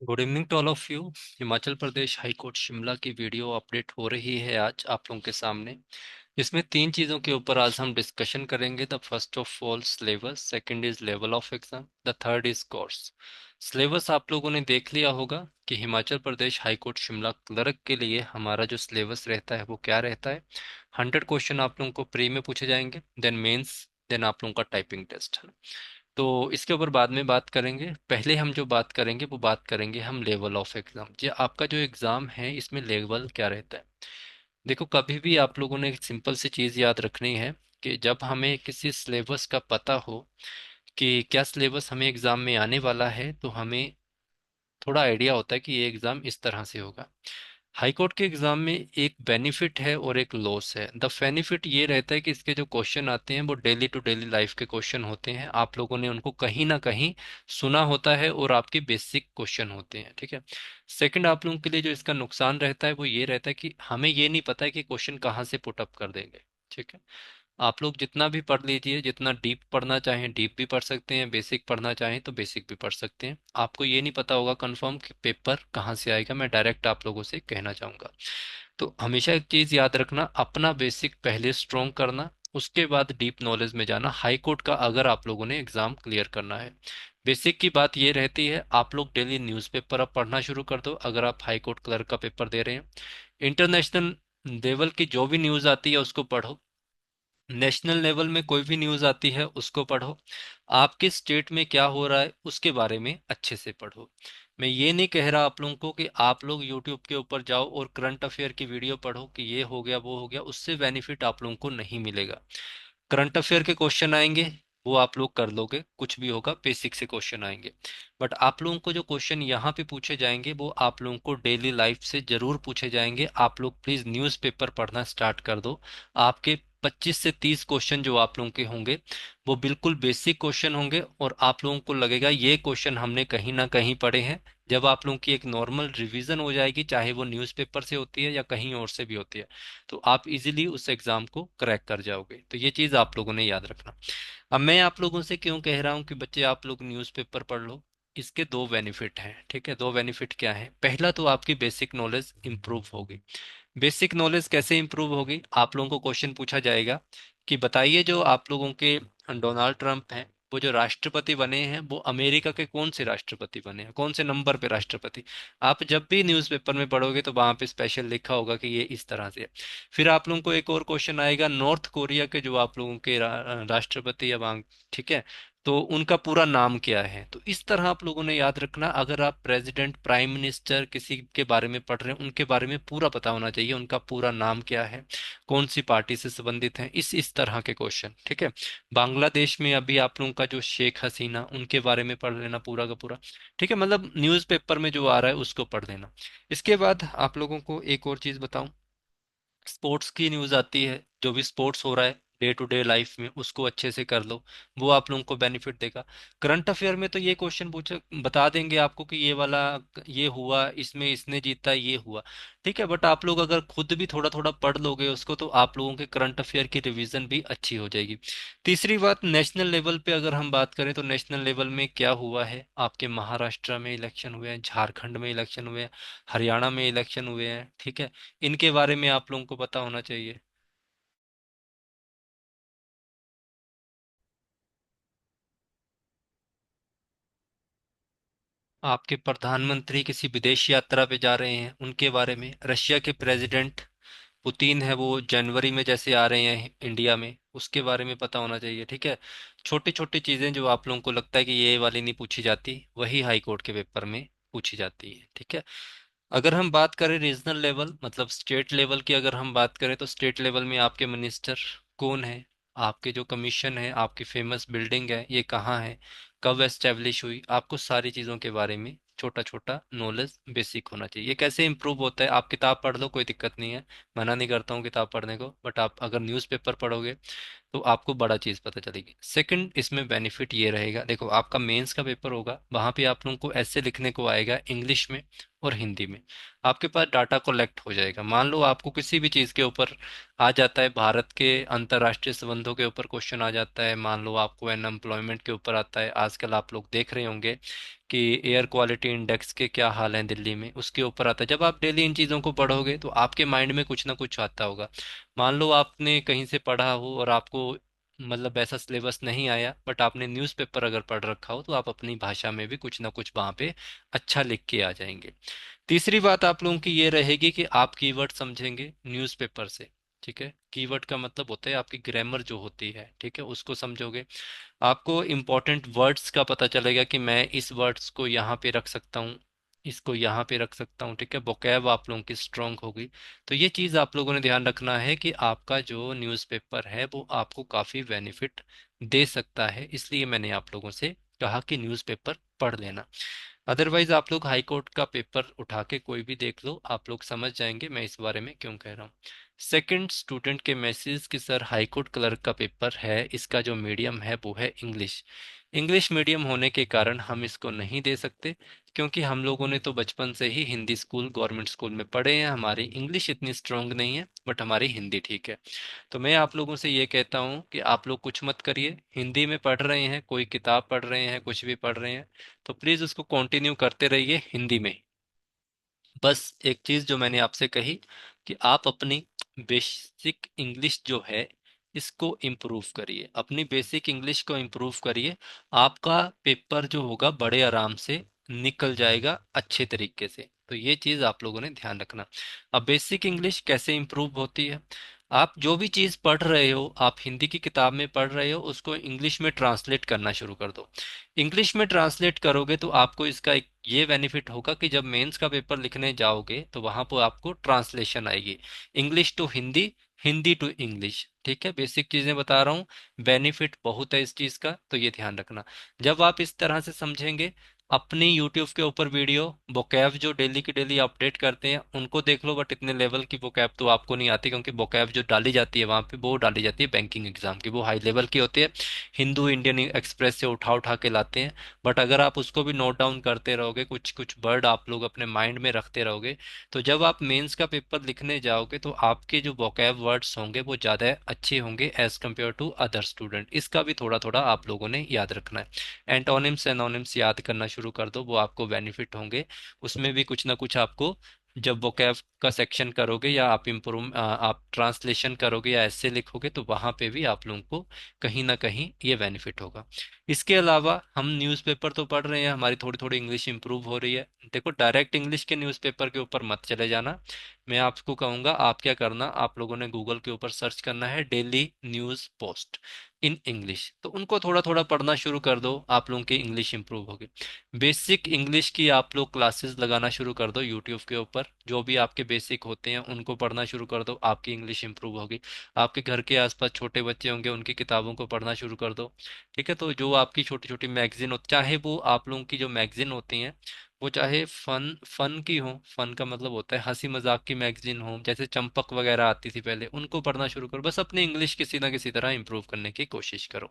Good evening to all of you. Himachal Pradesh high court Shimla की video update हो रही है आज आप लोगों के सामने। इसमें तीन चीज़ों के ऊपर आज हम डिस्कशन करेंगे। The first of all syllabus, second is level of exam, the third is course. Syllabus आप लोगों ने देख लिया होगा कि Himachal Pradesh high court Shimla clerk के लिए हमारा जो सिलेबस रहता है वो क्या रहता है। 100 क्वेश्चन आप लोगों को प्री में पूछे जाएंगे, देन मेंस, देन आप लोगों का टाइपिंग टेस्ट है। तो इसके ऊपर बाद में बात करेंगे। पहले हम जो बात करेंगे वो बात करेंगे हम लेवल ऑफ एग्जाम। जी, आपका जो एग्जाम है इसमें लेवल क्या रहता है। देखो, कभी भी आप लोगों ने एक सिंपल सी चीज़ याद रखनी है कि जब हमें किसी सिलेबस का पता हो कि क्या सिलेबस हमें एग्जाम में आने वाला है, तो हमें थोड़ा आइडिया होता है कि ये एग्जाम इस तरह से होगा। हाई कोर्ट के एग्जाम में एक बेनिफिट है और एक लॉस है। द बेनिफिट ये रहता है कि इसके जो क्वेश्चन आते हैं वो डेली टू डेली लाइफ के क्वेश्चन होते हैं। आप लोगों ने उनको कहीं ना कहीं सुना होता है और आपके बेसिक क्वेश्चन होते हैं, ठीक है। सेकंड, आप लोगों के लिए जो इसका नुकसान रहता है वो ये रहता है कि हमें ये नहीं पता है कि क्वेश्चन कहाँ से पुट अप कर देंगे, ठीक है। आप लोग जितना भी पढ़ लीजिए, जितना डीप पढ़ना चाहें डीप भी पढ़ सकते हैं, बेसिक पढ़ना चाहें तो बेसिक भी पढ़ सकते हैं। आपको ये नहीं पता होगा कंफर्म कि पेपर कहाँ से आएगा। मैं डायरेक्ट आप लोगों से कहना चाहूँगा, तो हमेशा एक चीज़ याद रखना, अपना बेसिक पहले स्ट्रॉन्ग करना, उसके बाद डीप नॉलेज में जाना। हाई कोर्ट का अगर आप लोगों ने एग्जाम क्लियर करना है, बेसिक की बात ये रहती है, आप लोग डेली न्यूज़पेपर अब पढ़ना शुरू कर दो अगर आप हाई कोर्ट क्लर्क का पेपर दे रहे हैं। इंटरनेशनल लेवल की जो भी न्यूज़ आती है उसको पढ़ो। नेशनल लेवल में कोई भी न्यूज़ आती है उसको पढ़ो। आपके स्टेट में क्या हो रहा है उसके बारे में अच्छे से पढ़ो। मैं ये नहीं कह रहा आप लोगों को कि आप लोग यूट्यूब के ऊपर जाओ और करंट अफेयर की वीडियो पढ़ो कि ये हो गया वो हो गया, उससे बेनिफिट आप लोगों को नहीं मिलेगा। करंट अफेयर के क्वेश्चन आएंगे, वो आप लोग कर लोगे, कुछ भी होगा, बेसिक से क्वेश्चन आएंगे। बट आप लोगों को जो क्वेश्चन यहाँ पे पूछे जाएंगे वो आप लोगों को डेली लाइफ से जरूर पूछे जाएंगे। आप लोग प्लीज न्यूज़पेपर पढ़ना स्टार्ट कर दो। आपके 25 से 30 क्वेश्चन जो आप लोगों के होंगे वो बिल्कुल बेसिक क्वेश्चन होंगे और आप लोगों को लगेगा ये क्वेश्चन हमने कहीं ना कहीं पढ़े हैं। जब आप लोगों की एक नॉर्मल रिवीजन हो जाएगी, चाहे वो न्यूज़पेपर से होती है या कहीं और से भी होती है, तो आप इजीली उस एग्जाम को क्रैक कर जाओगे। तो ये चीज़ आप लोगों ने याद रखना। अब मैं आप लोगों से क्यों कह रहा हूँ कि बच्चे आप लोग न्यूज़पेपर पढ़ लो। इसके दो बेनिफिट हैं, ठीक है। दो बेनिफिट क्या है, पहला तो आपकी बेसिक नॉलेज इंप्रूव होगी। बेसिक नॉलेज कैसे इंप्रूव होगी, आप लोगों को क्वेश्चन पूछा जाएगा कि बताइए जो आप लोगों के डोनाल्ड ट्रंप हैं वो जो राष्ट्रपति बने हैं वो अमेरिका के कौन से राष्ट्रपति बने हैं, कौन से नंबर पे राष्ट्रपति। आप जब भी न्यूज़पेपर में पढ़ोगे तो वहां पे स्पेशल लिखा होगा कि ये इस तरह से है। फिर आप लोगों को एक और क्वेश्चन आएगा, नॉर्थ कोरिया के जो आप लोगों के राष्ट्रपति या वहाँ, ठीक है, तो उनका पूरा नाम क्या है। तो इस तरह आप लोगों ने याद रखना, अगर आप प्रेसिडेंट, प्राइम मिनिस्टर किसी के बारे में पढ़ रहे हैं उनके बारे में पूरा पता होना चाहिए, उनका पूरा नाम क्या है, कौन सी पार्टी से संबंधित हैं, इस तरह के क्वेश्चन, ठीक है। बांग्लादेश में अभी आप लोगों का जो शेख हसीना, उनके बारे में पढ़ लेना पूरा का पूरा, ठीक है। मतलब न्यूज़पेपर में जो आ रहा है उसको पढ़ लेना। इसके बाद आप लोगों को एक और चीज़ बताऊं, स्पोर्ट्स की न्यूज़ आती है, जो भी स्पोर्ट्स हो रहा है डे टू डे लाइफ में उसको अच्छे से कर लो, वो आप लोगों को बेनिफिट देगा। करंट अफेयर में तो ये क्वेश्चन पूछे बता देंगे आपको कि ये वाला ये हुआ, इसमें इसने जीता, ये हुआ, ठीक है। बट आप लोग अगर खुद भी थोड़ा थोड़ा पढ़ लोगे उसको तो आप लोगों के करंट अफेयर की रिवीजन भी अच्छी हो जाएगी। तीसरी बात, नेशनल लेवल पे अगर हम बात करें तो नेशनल लेवल में क्या हुआ है, आपके महाराष्ट्र में इलेक्शन हुए हैं, झारखंड में इलेक्शन हुए हैं, हरियाणा में इलेक्शन हुए हैं, ठीक है। इनके बारे में आप लोगों को पता होना चाहिए। आपके प्रधानमंत्री किसी विदेश यात्रा पे जा रहे हैं उनके बारे में, रशिया के प्रेसिडेंट पुतिन है वो जनवरी में जैसे आ रहे हैं इंडिया में, उसके बारे में पता होना चाहिए, ठीक है। छोटी छोटी चीजें जो आप लोगों को लगता है कि ये वाली नहीं पूछी जाती, वही हाई कोर्ट के पेपर में पूछी जाती है, ठीक है। अगर हम बात करें रीजनल लेवल मतलब स्टेट लेवल की, अगर हम बात करें तो स्टेट लेवल में आपके मिनिस्टर कौन है, आपके जो कमीशन है, आपकी फेमस बिल्डिंग है ये कहाँ है, कब एस्टेब्लिश हुई, आपको सारी चीज़ों के बारे में छोटा छोटा नॉलेज बेसिक होना चाहिए। ये कैसे इंप्रूव होता है, आप किताब पढ़ लो, कोई दिक्कत नहीं है, मना नहीं करता हूँ किताब पढ़ने को, बट आप अगर न्यूज़पेपर पढ़ोगे तो आपको बड़ा चीज़ पता चलेगी। सेकंड इसमें बेनिफिट ये रहेगा, देखो आपका मेंस का पेपर होगा, वहाँ पे आप लोगों को ऐसे लिखने को आएगा इंग्लिश में और हिंदी में। आपके पास डाटा कलेक्ट हो जाएगा। मान लो आपको किसी भी चीज़ के ऊपर आ जाता है, भारत के अंतर्राष्ट्रीय संबंधों के ऊपर क्वेश्चन आ जाता है, मान लो आपको अनएम्प्लॉयमेंट के ऊपर आता है, आजकल आप लोग देख रहे होंगे कि एयर क्वालिटी इंडेक्स के क्या हाल हैं दिल्ली में, उसके ऊपर आता है। जब आप डेली इन चीज़ों को पढ़ोगे तो आपके माइंड में कुछ ना कुछ आता होगा। मान लो आपने कहीं से पढ़ा हो और आपको मतलब ऐसा सिलेबस नहीं आया, बट आपने न्यूज़पेपर अगर पढ़ रखा हो तो आप अपनी भाषा में भी कुछ ना कुछ वहाँ पे अच्छा लिख के आ जाएंगे। तीसरी बात आप लोगों की ये रहेगी कि आप कीवर्ड समझेंगे न्यूज़पेपर से। ठीक है, कीवर्ड का मतलब होता है आपकी ग्रामर जो होती है, ठीक है, उसको समझोगे। आपको इंपॉर्टेंट वर्ड्स का पता चलेगा कि मैं इस वर्ड्स को यहाँ पे रख सकता हूँ, इसको यहाँ पे रख सकता हूँ। ठीक है, वोकैब आप लोगों की स्ट्रांग होगी। तो ये चीज़ आप लोगों ने ध्यान रखना है कि आपका जो न्यूज़पेपर है वो आपको काफ़ी बेनिफिट दे सकता है, इसलिए मैंने आप लोगों से कहा कि न्यूज़पेपर पढ़ लेना। अदरवाइज आप लोग हाई कोर्ट का पेपर उठा के कोई भी देख लो, आप लोग समझ जाएंगे मैं इस बारे में क्यों कह रहा हूँ। सेकंड, स्टूडेंट के मैसेज कि सर हाई कोर्ट क्लर्क का पेपर है, इसका जो मीडियम है वो है इंग्लिश। इंग्लिश मीडियम होने के कारण हम इसको नहीं दे सकते, क्योंकि हम लोगों ने तो बचपन से ही हिंदी स्कूल, गवर्नमेंट स्कूल में पढ़े हैं, हमारी इंग्लिश इतनी स्ट्रांग नहीं है, बट हमारी हिंदी ठीक है। तो मैं आप लोगों से ये कहता हूँ कि आप लोग कुछ मत करिए, हिंदी में पढ़ रहे हैं, कोई किताब पढ़ रहे हैं, कुछ भी पढ़ रहे हैं, तो प्लीज़ उसको कंटिन्यू करते रहिए हिंदी में। बस एक चीज़ जो मैंने आपसे कही कि आप अपनी बेसिक इंग्लिश जो है इसको इम्प्रूव करिए, अपनी बेसिक इंग्लिश को इम्प्रूव करिए। आपका पेपर जो होगा बड़े आराम से निकल जाएगा अच्छे तरीके से। तो ये चीज़ आप लोगों ने ध्यान रखना। अब बेसिक इंग्लिश कैसे इम्प्रूव होती है, आप जो भी चीज़ पढ़ रहे हो, आप हिंदी की किताब में पढ़ रहे हो, उसको इंग्लिश में ट्रांसलेट करना शुरू कर दो। इंग्लिश में ट्रांसलेट करोगे तो आपको इसका एक ये बेनिफिट होगा कि जब मेंस का पेपर लिखने जाओगे तो वहां पर आपको ट्रांसलेशन आएगी, English to Hindi, Hindi to English. ठीक है, बेसिक चीजें बता रहा हूँ, बेनिफिट बहुत है इस चीज का, तो ये ध्यान रखना। जब आप इस तरह से समझेंगे, अपनी यूट्यूब के ऊपर वीडियो vocab जो डेली की डेली अपडेट करते हैं उनको देख लो, बट इतने लेवल की vocab तो आपको नहीं आती, क्योंकि vocab जो डाली जाती है वहाँ पे वो डाली जाती है बैंकिंग एग्जाम की, वो हाई लेवल की होती है, हिंदू इंडियन एक्सप्रेस से उठा उठा के लाते हैं। बट अगर आप उसको भी नोट डाउन करते रहोगे, कुछ कुछ वर्ड आप लोग अपने माइंड में रखते रहोगे, तो जब आप मेंस का पेपर लिखने जाओगे तो आपके जो वोकैब वर्ड्स होंगे वो ज़्यादा अच्छे होंगे as compare to other student. इसका भी थोड़ा थोड़ा आप लोगों ने याद रखना है। एंटोनिम्स एनोनिम्स याद करना शुरू कर दो, वो आपको बेनिफिट होंगे। उसमें भी कुछ ना कुछ आपको, जब वोकैब का सेक्शन करोगे या आप आप ट्रांसलेशन करोगे या ऐसे लिखोगे तो वहाँ पे भी आप लोगों को कहीं ना कहीं ये बेनिफिट होगा। इसके अलावा हम न्यूज़पेपर तो पढ़ रहे हैं, हमारी थोड़ी थोड़ी इंग्लिश इंप्रूव हो रही है। देखो डायरेक्ट इंग्लिश के न्यूज़पेपर के ऊपर मत चले जाना, मैं आपको कहूँगा आप क्या करना, आप लोगों ने गूगल के ऊपर सर्च करना है daily news post in English, तो उनको थोड़ा थोड़ा पढ़ना शुरू कर दो, आप लोगों की इंग्लिश इंप्रूव होगी। बेसिक इंग्लिश की आप लोग क्लासेस लगाना शुरू कर दो यूट्यूब के ऊपर, जो भी आपके बेसिक होते हैं उनको पढ़ना शुरू कर दो, आपकी इंग्लिश इंप्रूव होगी। आपके घर के आसपास छोटे बच्चे होंगे, उनकी किताबों को पढ़ना शुरू कर दो। ठीक है, तो जो आपकी छोटी छोटी मैगजीन हो, चाहे वो आप लोगों की जो मैगजीन होती हैं वो चाहे फन फन की हो, फन का मतलब होता है हंसी मजाक की मैगजीन हो, जैसे चंपक वगैरह आती थी पहले, उनको पढ़ना शुरू करो। बस अपनी इंग्लिश किसी ना किसी तरह इंप्रूव करने की कोशिश करो।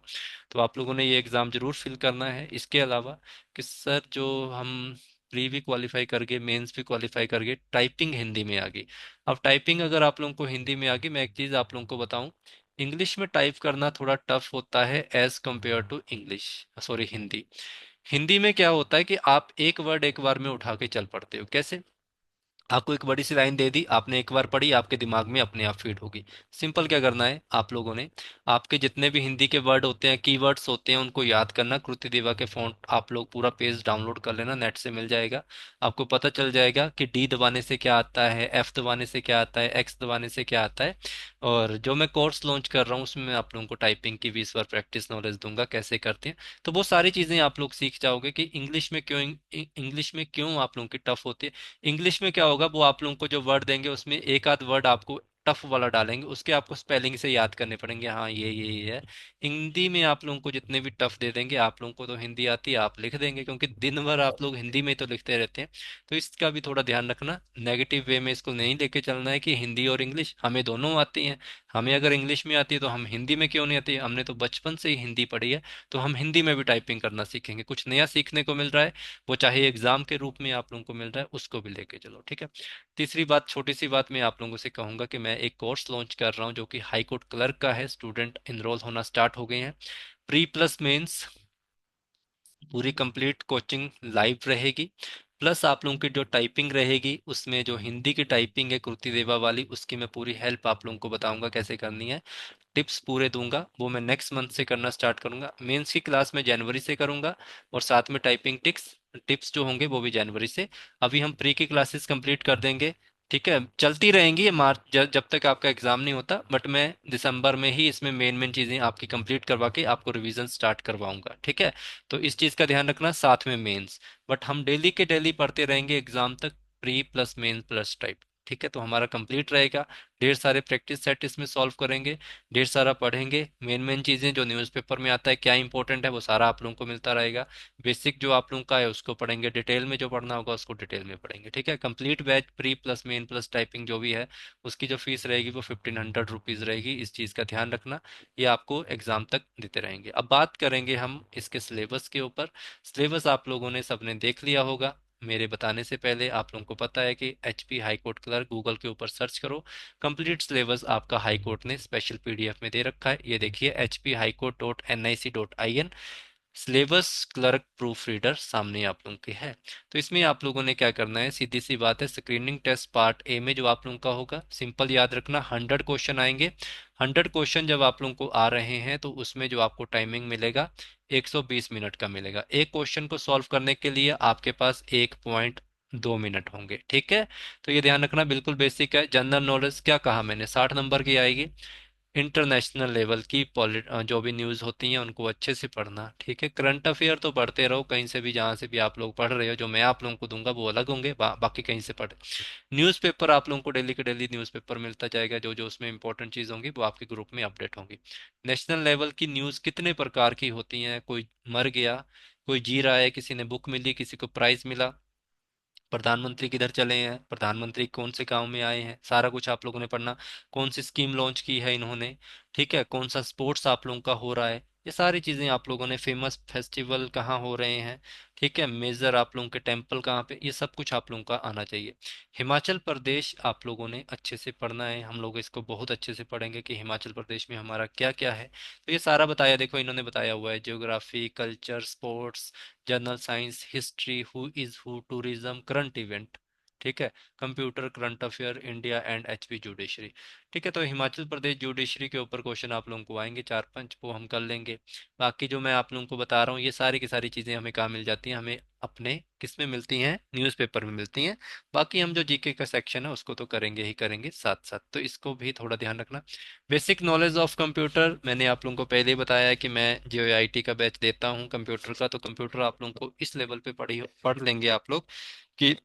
तो आप लोगों ने ये एग्ज़ाम जरूर फिल करना है। इसके अलावा कि सर जो हम प्री भी क्वालिफाई करके मेंस भी क्वालिफाई करके टाइपिंग हिंदी में आ गई। अब टाइपिंग अगर आप लोगों को हिंदी में आ गई, मैं एक चीज़ आप लोगों को बताऊं, इंग्लिश में टाइप करना थोड़ा टफ होता है as compare to English, sorry Hindi. Hindi में क्या होता है कि आप एक वर्ड एक बार में उठा के चल पड़ते हो। कैसे, आपको एक बड़ी सी लाइन दे दी, आपने एक बार पढ़ी, आपके दिमाग में अपने आप फीड होगी। सिंपल क्या करना है आप लोगों ने, आपके जितने भी हिंदी के वर्ड होते हैं, कीवर्ड्स होते हैं, उनको याद करना। कृति देवा के फॉन्ट आप लोग पूरा पेज डाउनलोड कर लेना, नेट से मिल जाएगा। आपको पता चल जाएगा कि डी दबाने से क्या आता है, एफ दबाने से क्या आता है, एक्स दबाने से क्या आता है। और जो मैं कोर्स लॉन्च कर रहा हूँ उसमें मैं आप लोगों को टाइपिंग की 20 बार प्रैक्टिस नॉलेज दूंगा कैसे करते हैं। तो वो सारी चीज़ें आप लोग सीख जाओगे कि इंग्लिश में क्यों, इंग्लिश में क्यों आप लोगों की टफ होती है। इंग्लिश में क्या होगा, वो आप लोगों को जो वर्ड देंगे उसमें एक आध वर्ड आपको टफ वाला डालेंगे, उसके आपको स्पेलिंग से याद करने पड़ेंगे, हाँ ये है। हिंदी में आप लोगों को जितने भी टफ दे देंगे, आप लोगों को तो हिंदी आती है, आप लिख देंगे, क्योंकि दिन भर आप लोग हिंदी में तो लिखते रहते हैं। तो इसका भी थोड़ा ध्यान रखना, नेगेटिव वे में इसको नहीं लेके चलना है कि हिंदी और इंग्लिश हमें दोनों आती हैं। हमें अगर इंग्लिश में आती है तो हम हिंदी में क्यों नहीं आती, हमने तो बचपन से ही हिंदी पढ़ी है, तो हम हिंदी में भी टाइपिंग करना सीखेंगे। कुछ नया सीखने को मिल रहा है, वो चाहे एग्जाम के रूप में आप लोगों को मिल रहा है, उसको भी लेके चलो, ठीक है। तीसरी बात, छोटी सी बात मैं आप लोगों से कहूंगा कि मैं एक कोर्स लॉन्च कर रहा हूँ जो कि हाई कोर्ट क्लर्क का है। स्टूडेंट इनरोल होना स्टार्ट हो गए हैं। प्री प्लस मेंस पूरी कंप्लीट कोचिंग लाइव रहेगी। प्लस आप लोगों की जो टाइपिंग रहेगी, उसमें जो हिंदी की टाइपिंग है कृति देवा वाली, उसकी मैं पूरी हेल्प आप लोगों को बताऊंगा कैसे करनी है। टिप्स पूरे दूंगा, वो मैं नेक्स्ट मंथ से करना स्टार्ट करूंगा। मेंस की क्लास मैं जनवरी से करूंगा, और साथ में टाइपिंग टिप्स टिप्स जो होंगे वो भी जनवरी से। अभी हम प्री की क्लासेस कंप्लीट कर देंगे, ठीक है। चलती रहेंगी ये मार्च, जब तक आपका एग्जाम नहीं होता, बट मैं दिसंबर में ही इसमें मेन मेन चीजें आपकी कंप्लीट करवा के आपको रिवीजन स्टार्ट करवाऊंगा, ठीक है। तो इस चीज का ध्यान रखना, साथ में मेंस। बट हम डेली के डेली पढ़ते रहेंगे एग्जाम तक, pre plus main plus type, ठीक है। तो हमारा कंप्लीट रहेगा। ढेर सारे प्रैक्टिस सेट इसमें सॉल्व करेंगे, ढेर सारा पढ़ेंगे। मेन मेन चीजें जो न्यूज़पेपर में आता है, क्या इंपॉर्टेंट है, वो सारा आप लोगों को मिलता रहेगा। बेसिक जो आप लोगों का है उसको पढ़ेंगे, डिटेल में जो पढ़ना होगा उसको डिटेल में पढ़ेंगे, ठीक है। Complete batch pre plus main plus typing जो भी है, उसकी जो फीस रहेगी वो 1500 रुपीज़ रहेगी। इस चीज़ का ध्यान रखना, ये आपको एग्जाम तक देते रहेंगे। अब बात करेंगे हम इसके सिलेबस के ऊपर। सिलेबस आप लोगों ने सबने देख लिया होगा, मेरे बताने से पहले आप लोगों को पता है कि HP high court clerk Google के ऊपर सर्च करो। कंप्लीट सिलेबस आपका हाई कोर्ट ने स्पेशल पीडीएफ में दे रखा है, ये देखिए hphighcourt.nic.in syllabus clerk proof reader सामने आप लोगों के है। तो इसमें आप लोगों ने क्या करना है, सीधी सी बात है, स्क्रीनिंग टेस्ट पार्ट ए में जो आप लोगों का होगा, सिंपल याद रखना 100 क्वेश्चन आएंगे। 100 क्वेश्चन जब आप लोगों को आ रहे हैं तो उसमें जो आपको टाइमिंग मिलेगा 120 मिनट का मिलेगा। एक क्वेश्चन को सॉल्व करने के लिए आपके पास 1.2 मिनट होंगे, ठीक है। तो ये ध्यान रखना, बिल्कुल बेसिक है। जनरल नॉलेज क्या कहा मैंने, 60 नंबर की आएगी। इंटरनेशनल लेवल की जो भी न्यूज़ होती हैं उनको अच्छे से पढ़ना, ठीक है। करंट अफेयर तो पढ़ते रहो, कहीं से भी जहाँ से भी आप लोग पढ़ रहे हो, जो मैं आप लोगों को दूंगा वो अलग होंगे, बाकी कहीं से पढ़े। न्यूज़पेपर आप लोगों को डेली के डेली न्यूज़पेपर मिलता जाएगा, जो जो उसमें इंपॉर्टेंट चीज़ होंगी वो आपके ग्रुप में अपडेट होंगी। नेशनल लेवल की न्यूज़ कितने प्रकार की होती हैं, कोई मर गया, कोई जी रहा है, किसी ने बुक मिली, किसी को प्राइज मिला, प्रधानमंत्री किधर चले हैं, प्रधानमंत्री कौन से गांव में आए हैं, सारा कुछ आप लोगों ने पढ़ना। कौन सी स्कीम लॉन्च की है इन्होंने, ठीक है। कौन सा स्पोर्ट्स आप लोगों का हो रहा है, ये सारी चीजें आप लोगों ने, फेमस फेस्टिवल कहाँ हो रहे हैं, ठीक है। मेजर आप लोगों के टेम्पल कहाँ पे, ये सब कुछ आप लोगों का आना चाहिए। हिमाचल प्रदेश आप लोगों ने अच्छे से पढ़ना है, हम लोग इसको बहुत अच्छे से पढ़ेंगे कि हिमाचल प्रदेश में हमारा क्या क्या है। तो ये सारा बताया, देखो इन्होंने बताया हुआ है, geography, culture, sports, general science, history, who is who, tourism, current event, ठीक है। Computer, current affair, India and HP judiciary, ठीक है। तो हिमाचल प्रदेश जुडिशरी के ऊपर क्वेश्चन आप लोगों को आएंगे 4-5, वो हम कर लेंगे। बाकी जो मैं आप लोगों को बता रहा हूँ, ये सारी की सारी चीज़ें हमें कहाँ मिल जाती हैं, हमें अपने किस में मिलती हैं, न्यूज़पेपर में मिलती हैं। बाकी हम जो जीके का सेक्शन है उसको तो करेंगे ही करेंगे साथ साथ, तो इसको भी थोड़ा ध्यान रखना। बेसिक नॉलेज ऑफ कंप्यूटर मैंने आप लोगों को पहले ही बताया है कि मैं JOIT का बैच देता हूँ कंप्यूटर का, तो कंप्यूटर आप लोगों को इस लेवल पे पढ़ लेंगे आप लोग कि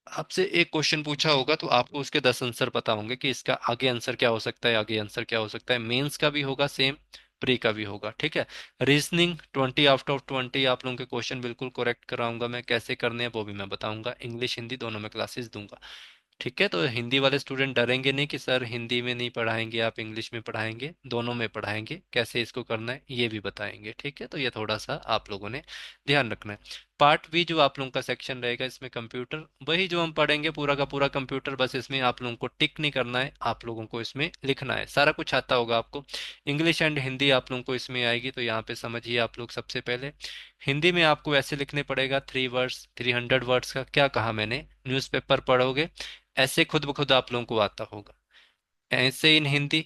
आपसे एक क्वेश्चन पूछा होगा तो आपको उसके 10 आंसर पता होंगे कि इसका आगे आंसर क्या हो सकता है, आगे आंसर क्या हो सकता है। मेंस का भी होगा सेम, प्री का भी होगा, ठीक है। रीजनिंग 20 आउट ऑफ 20 आप लोगों के क्वेश्चन बिल्कुल करेक्ट कराऊंगा मैं, कैसे करने हैं वो भी मैं बताऊंगा। इंग्लिश हिंदी दोनों में क्लासेस दूंगा, ठीक है। तो हिंदी वाले स्टूडेंट डरेंगे नहीं कि सर हिंदी में नहीं पढ़ाएंगे आप, इंग्लिश में पढ़ाएंगे, दोनों में पढ़ाएंगे, कैसे इसको करना है ये भी बताएंगे, ठीक है। तो ये थोड़ा सा आप लोगों ने ध्यान रखना है। पार्ट बी जो आप लोगों का सेक्शन रहेगा, इसमें कंप्यूटर, वही जो हम पढ़ेंगे पूरा का पूरा कंप्यूटर, बस इसमें आप लोगों को टिक नहीं करना है, आप लोगों को इसमें लिखना है, सारा कुछ आता होगा आपको। इंग्लिश एंड हिंदी आप लोगों को इसमें आएगी, तो यहाँ पे समझिए आप लोग सबसे पहले हिंदी में आपको ऐसे लिखने पड़ेगा, 3 वर्ड्स, 300 वर्ड्स का क्या कहा मैंने, न्यूज़पेपर पढ़ोगे ऐसे खुद ब खुद आप लोगों को आता होगा। ऐसे इन हिंदी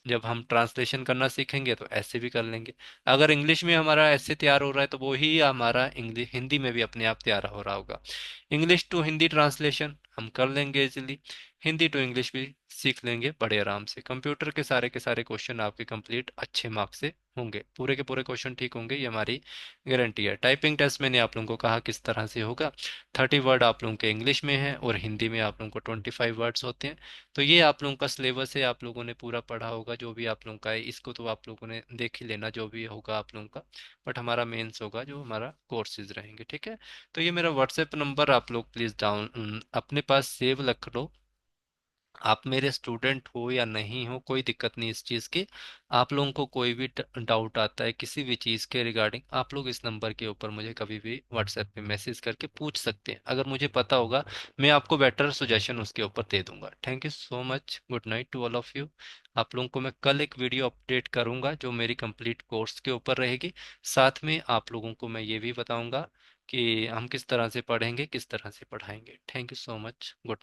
जब हम ट्रांसलेशन करना सीखेंगे तो ऐसे भी कर लेंगे। अगर इंग्लिश में हमारा ऐसे तैयार हो रहा है तो वो ही हमारा इंग्लिश हिंदी में भी अपने आप तैयार हो रहा होगा। इंग्लिश टू हिंदी ट्रांसलेशन हम कर लेंगे इजीली, हिंदी टू इंग्लिश भी सीख लेंगे बड़े आराम से। कंप्यूटर के सारे क्वेश्चन आपके कंप्लीट अच्छे मार्क्स से होंगे, पूरे के पूरे क्वेश्चन ठीक होंगे, ये हमारी गारंटी है। टाइपिंग टेस्ट मैंने आप लोगों को कहा किस तरह से होगा। 30 वर्ड आप लोगों के इंग्लिश में है और हिंदी में आप लोगों को 25 वर्ड्स होते हैं। तो ये आप लोगों का सिलेबस है, आप लोगों ने पूरा पढ़ा होगा जो भी आप लोगों का है, इसको तो आप लोगों ने देख ही लेना जो भी होगा आप लोगों का। बट हमारा मेंस होगा जो हमारा कोर्सेज रहेंगे, ठीक है। तो ये मेरा व्हाट्सएप नंबर आप लोग प्लीज़ डाउन अपने पास सेव रख लो। आप मेरे स्टूडेंट हो या नहीं हो, कोई दिक्कत नहीं इस चीज़ की। आप लोगों को कोई भी डाउट आता है किसी भी चीज़ के रिगार्डिंग, आप लोग इस नंबर के ऊपर मुझे कभी भी व्हाट्सएप पे मैसेज करके पूछ सकते हैं। अगर मुझे पता होगा मैं आपको बेटर सुजेशन उसके ऊपर दे दूंगा। Thank you so much, good night to all of you. आप लोगों को मैं कल एक वीडियो अपडेट करूंगा जो मेरी कंप्लीट कोर्स के ऊपर रहेगी। साथ में आप लोगों को मैं ये भी बताऊंगा कि हम किस तरह से पढ़ेंगे, किस तरह से पढ़ाएंगे। Thank you so much, good